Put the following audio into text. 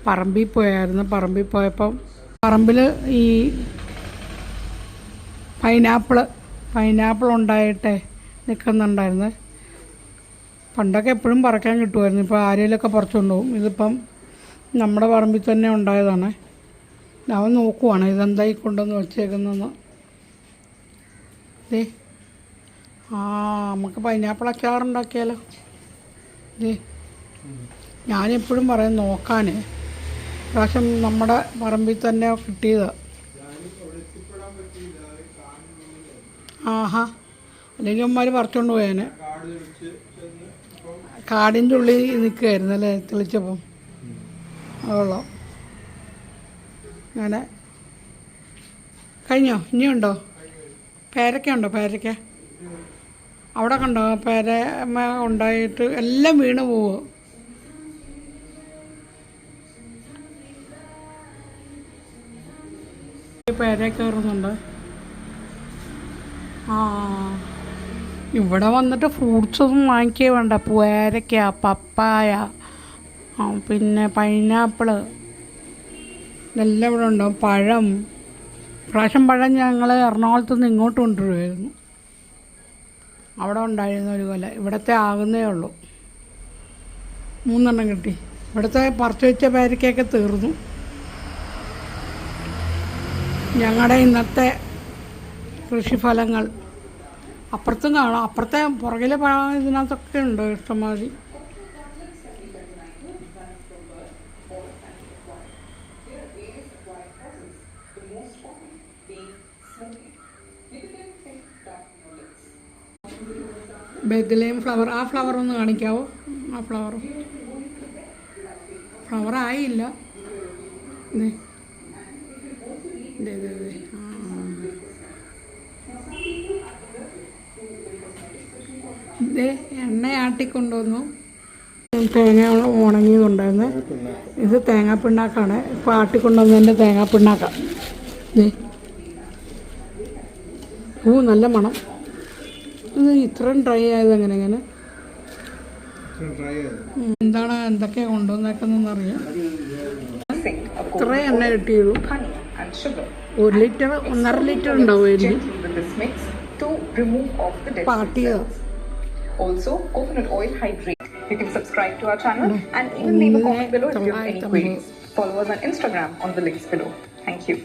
പറമ്പിൽ പോയായിരുന്നു. പറമ്പിൽ പോയപ്പം പറമ്പിൽ ഈ പൈനാപ്പിൾ ഉണ്ടായിട്ടേ നിൽക്കുന്നുണ്ടായിരുന്നു. പണ്ടൊക്കെ എപ്പോഴും പറിക്കാൻ കിട്ടുമായിരുന്നു. ഇപ്പോൾ ആരെങ്കിലുമൊക്കെ പറിച്ചുകൊണ്ട് പോകും. ഇതിപ്പം നമ്മുടെ പറമ്പിൽ തന്നെ ഉണ്ടായതാണ്. അവൻ നോക്കുവാണ് ഇതെന്തായി കൊണ്ടുവന്ന് വെച്ചേക്കുന്നതെന്ന്. ദേ നമുക്ക് പൈനാപ്പിൾ അച്ചാറുണ്ടാക്കിയാലോ? ദേ ഞാനെപ്പോഴും പറയും നോക്കാൻ. പ്രാവശ്യം നമ്മുടെ പറമ്പിൽ തന്നെ കിട്ടിയതാണ്. ആഹാ, അല്ലെങ്കിൽ അമ്മമാർ പറിച്ചുകൊണ്ട് പോയേനെ. കാടിൻ്റെ ഉള്ളിൽ നിൽക്കുകയായിരുന്നു അല്ലേ തെളിച്ചപ്പം. അതുകൊള്ളാം. അങ്ങനെ കഴിഞ്ഞോ? ഇനിയുണ്ടോ? പേരക്ക ഉണ്ടോ? പേരക്ക അവിടെ കണ്ടോ? പേരമ്മ ഉണ്ടായിട്ട് എല്ലാം വീണ് പോവുക. പേരക്ക കയറുന്നുണ്ട്. ഇവിടെ വന്നിട്ട് ഫ്രൂട്ട്സ് ഒന്നും വാങ്ങിക്കേ വേണ്ട. പേരക്ക, പപ്പായ, പിന്നെ പൈനാപ്പിള് ഇതെല്ലാം ഇവിടെ ഉണ്ടാവും. പഴം, പ്രാവശ്യം പഴം ഞങ്ങൾ എറണാകുളത്ത് നിന്ന് ഇങ്ങോട്ട് കൊണ്ടുവരുമായിരുന്നു. അവിടെ ഉണ്ടായിരുന്ന ഒരു കൊല. ഇവിടുത്തെ ആകുന്നേ ഉള്ളൂ. 3 കിട്ടി. ഇവിടുത്തെ പറിച്ചു വെച്ച പേരക്കയൊക്കെ തീർന്നു. ഞങ്ങളുടെ ഇന്നത്തെ കൃഷിഫലങ്ങൾ അപ്പുറത്തും കാണാം. അപ്പുറത്തെ പുറകിലെ ഇതിനകത്തൊക്കെ ഉണ്ട് ഇഷ്ടംമാതിരി. ബെഥലേം ഫ്ലവർ. ആ ഫ്ലവർ ഒന്ന് കാണിക്കാവോ? ആ ഫ്ലവർ ആയില്ല. ഇതേ എണ്ണയാട്ടിക്കൊണ്ടുവന്നു. തേങ്ങ ഉണങ്ങിയതുണ്ടായിരുന്നു. ഇത് തേങ്ങാപ്പിണ്ണാക്കാണ്. ഇപ്പോൾ ആട്ടിക്കൊണ്ടുവന്നതിൻ്റെ തേങ്ങാപ്പിണ്ണാക്ക. നല്ല മണം. ഇത് ഇത്രയും ഡ്രൈ ആയത് എങ്ങനെ? എന്താണ് എന്തൊക്കെയാണ് കൊണ്ടുവന്നേക്കുന്നതെന്ന് അറിയാം. ഇത്ര എണ്ണ കിട്ടിയുള്ളൂ. 1 ലിറ്റർ 1.5 ലിറ്റർ ഉണ്ടാവുമായിരിക്കും. പാട്ടിയതാ. Also, coconut oil hydrate. You can subscribe to our channel and even leave a comment below if you have any queries. Follow us on Instagram on the links below. Thank you.